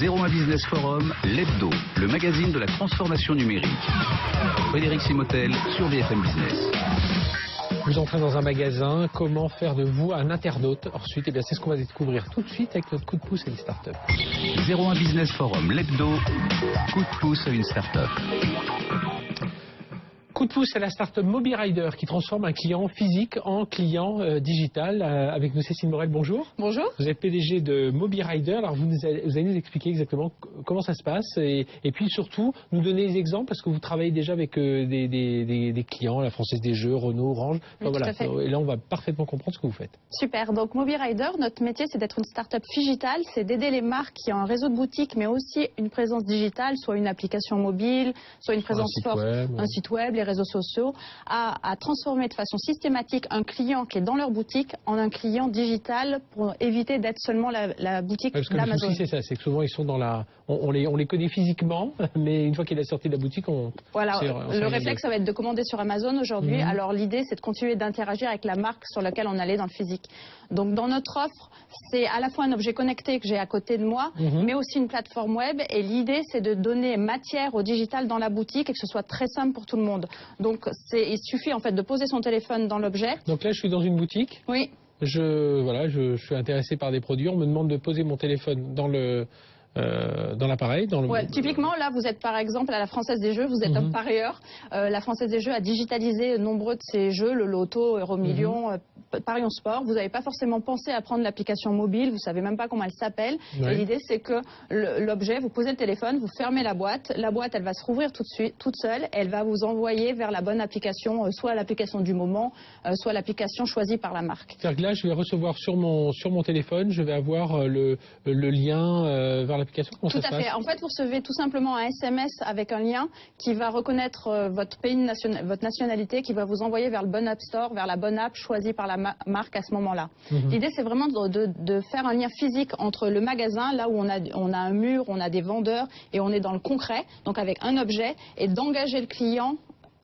01 Business Forum, l'hebdo, le magazine de la transformation numérique. Frédéric Simotel sur BFM Business. Vous entrez dans un magasin, comment faire de vous un internaute? Ensuite, c'est ce qu'on va découvrir tout de suite avec notre coup de pouce à une start-up. 01 Business Forum, l'hebdo, coup de pouce à une start-up. Coup de pouce à la start-up MobiRider qui transforme un client physique en client digital. Avec nous, Cécile Morel, bonjour. Bonjour. Vous êtes PDG de MobiRider. Alors, vous allez nous expliquer exactement comment ça se passe et puis surtout nous donner des exemples parce que vous travaillez déjà avec des clients, la Française des Jeux, Renault, Orange. Oui, voilà. tout à fait. Et là, on va parfaitement comprendre ce que vous faites. Super. Donc, MobiRider, notre métier, c'est d'être une start-up digitale. C'est d'aider les marques qui ont un réseau de boutiques, mais aussi une présence digitale, soit une application mobile, soit une présence forte, un site web, les réseaux sociaux, à transformer de façon systématique un client qui est dans leur boutique en un client digital pour éviter d'être seulement la boutique d'Amazon. Le souci, c'est ça, c'est que souvent ils sont dans la... On les connaît physiquement, mais une fois qu'il est sorti de la boutique, Voilà, le réflexe, ça va être de commander sur Amazon aujourd'hui. Alors l'idée, c'est de continuer d'interagir avec la marque sur laquelle on allait dans le physique. Donc dans notre offre, c'est à la fois un objet connecté que j'ai à côté de moi, mais aussi une plateforme web. Et l'idée, c'est de donner matière au digital dans la boutique et que ce soit très simple pour tout le monde. Donc il suffit en fait de poser son téléphone dans l'objet. Donc là, je suis dans une boutique. Oui. Je suis intéressé par des produits. On me demande de poser mon téléphone dans l'appareil. Typiquement, là, vous êtes par exemple à la Française des Jeux, vous êtes un parieur. La Française des Jeux a digitalisé nombreux de ses jeux, le Loto, Euromillions, Paris en Sport. Vous n'avez pas forcément pensé à prendre l'application mobile, vous ne savez même pas comment elle s'appelle. Ouais. Et l'idée, c'est que l'objet, vous posez le téléphone, vous fermez la boîte, elle va se rouvrir tout de suite, toute seule, elle va vous envoyer vers la bonne application, soit l'application du moment, soit l'application choisie par la marque. C'est-à-dire que là, je vais recevoir sur mon téléphone, je vais avoir le lien vers l'application. Tout à fait. En fait, vous recevez tout simplement un SMS avec un lien qui va reconnaître votre pays, votre nationalité, qui va vous envoyer vers le bon App Store, vers la bonne app choisie par la marque à ce moment-là. L'idée, c'est vraiment de faire un lien physique entre le magasin, là où on a un mur, on a des vendeurs et on est dans le concret, donc avec un objet, et d'engager le client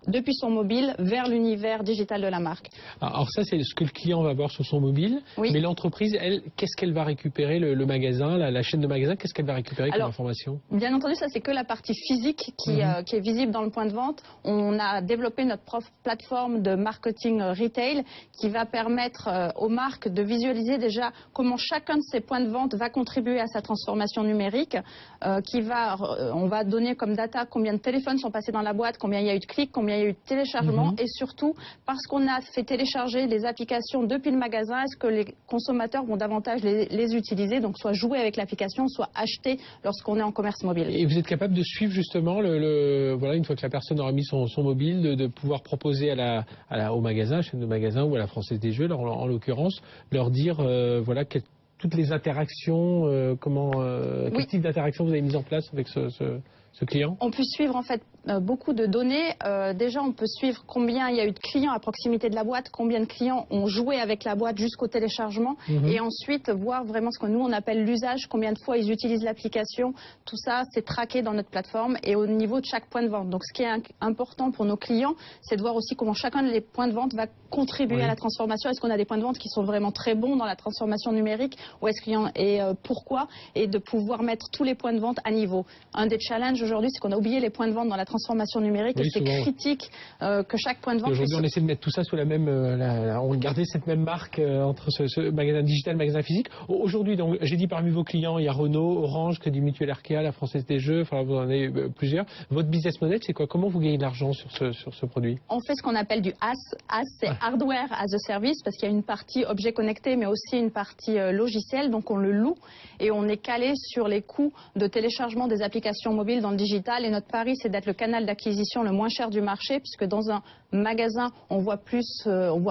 depuis son mobile vers l'univers digital de la marque. Alors ça, c'est ce que le client va voir sur son mobile. Oui. Mais l'entreprise, elle, qu'est-ce qu'elle va récupérer, le magasin, la chaîne de magasin, qu'est-ce qu'elle va récupérer comme information? Bien entendu, ça c'est que la partie physique qui est visible dans le point de vente. On a développé notre propre plateforme de marketing retail qui va permettre aux marques de visualiser déjà comment chacun de ces points de vente va contribuer à sa transformation numérique. On va donner comme data combien de téléphones sont passés dans la boîte, combien il y a eu de clics, combien il y a eu de téléchargements et surtout parce qu'on a fait télécharger les applications depuis le magasin, est-ce que les consommateurs vont davantage les utiliser, donc soit jouer avec l'application, soit acheter lorsqu'on est en commerce mobile. Et vous êtes capable de suivre justement voilà, une fois que la personne aura mis son mobile, de pouvoir proposer au magasin, à la chaîne de magasin ou à la Française des Jeux, en l'occurrence, leur dire voilà toutes les interactions, quel type d'interaction vous avez mis en place avec ce client? On peut suivre en fait beaucoup de données. Déjà, on peut suivre combien il y a eu de clients à proximité de la boîte, combien de clients ont joué avec la boîte jusqu'au téléchargement, et ensuite voir vraiment ce que nous on appelle l'usage, combien de fois ils utilisent l'application. Tout ça, c'est traqué dans notre plateforme et au niveau de chaque point de vente. Donc, ce qui est important pour nos clients, c'est de voir aussi comment chacun des points de vente va contribuer à la transformation. Est-ce qu'on a des points de vente qui sont vraiment très bons dans la transformation numérique, ou est-ce qu'il y en a, et pourquoi, et de pouvoir mettre tous les points de vente à niveau. Un des challenges aujourd'hui, c'est qu'on a oublié les points de vente dans la transformation numérique, et c'est critique que chaque point de vente... Aujourd'hui, on essaie de mettre tout ça sous la même... on gardait cette même marque entre ce magasin digital, magasin physique. Aujourd'hui, donc, j'ai dit parmi vos clients, il y a Renault, Orange, Crédit Mutuel, Arkea, la Française des Jeux, enfin vous en avez plusieurs. Votre business model, c'est quoi? Comment vous gagnez de l'argent sur ce produit? On fait ce qu'on appelle du HaaS. HaaS, c'est Hardware as a Service, parce qu'il y a une partie objet connecté, mais aussi une partie logiciel, donc on le loue et on est calé sur les coûts de téléchargement des applications mobiles dans le digital, et notre pari, c'est d'être le canal d'acquisition le moins cher du marché, puisque dans un magasin, on voit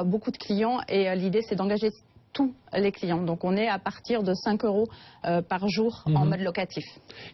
beaucoup de clients, et l'idée, c'est d'engager tous les clients. Donc on est à partir de 5 € par jour en mode locatif.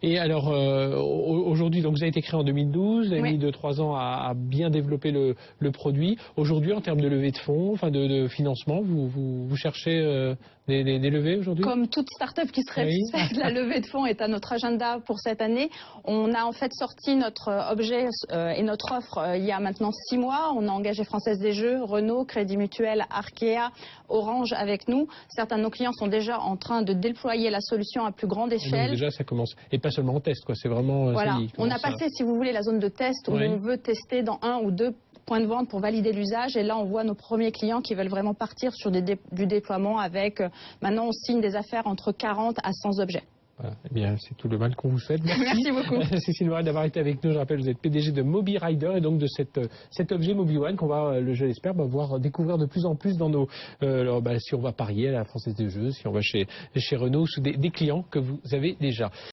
Et alors aujourd'hui, donc vous avez été créé en 2012, vous avez mis 2-3 ans à bien développer le produit. Aujourd'hui, en termes de levée de fonds, enfin de financement, vous cherchez des levées aujourd'hui? Comme toute start-up qui se respecte, la levée de fonds est à notre agenda pour cette année. On a en fait sorti notre objet et notre offre il y a maintenant 6 mois. On a engagé Française des Jeux, Renault, Crédit Mutuel, Arkea, Orange avec nous. Certains de nos clients sont déjà en train de déployer la solution à plus grande échelle. Donc déjà, ça commence. Et pas seulement en test, quoi. C'est vraiment. Voilà. On a passé, si vous voulez, la zone de test où on veut tester dans 1 ou 2 points de vente pour valider l'usage. Et là, on voit nos premiers clients qui veulent vraiment partir sur du déploiement avec, maintenant, on signe des affaires entre 40 à 100 objets. Voilà. Eh bien, c'est tout le mal qu'on vous souhaite. Merci, Merci beaucoup. Cécile Morel d'avoir été avec nous. Je rappelle, vous êtes PDG de MobiRider et donc de cet objet MobiOne qu'on va, je l'espère, voir découvrir de plus en plus dans nos... si on va parier à la Française des Jeux, si on va chez Renault, sous des clients que vous avez déjà.